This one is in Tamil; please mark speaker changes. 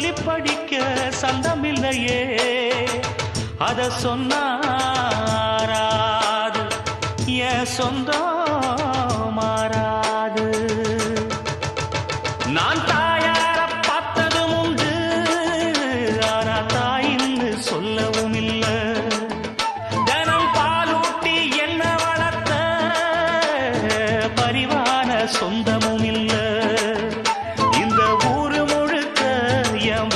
Speaker 1: சொல்லி படிக்க சந்தமில்லையே, அத சொன்னாராது என் சொந்தம் மாறாது. நான் தாயார பார்த்ததும் உண்டு, ஆனா தாயின்னு சொல்லவும் இல்ல. தினம் பாலூட்டி என்ன வளர்த்த பரிவான சொந்தமும் இல்ல. இந்த ஊரு முழுக்க என்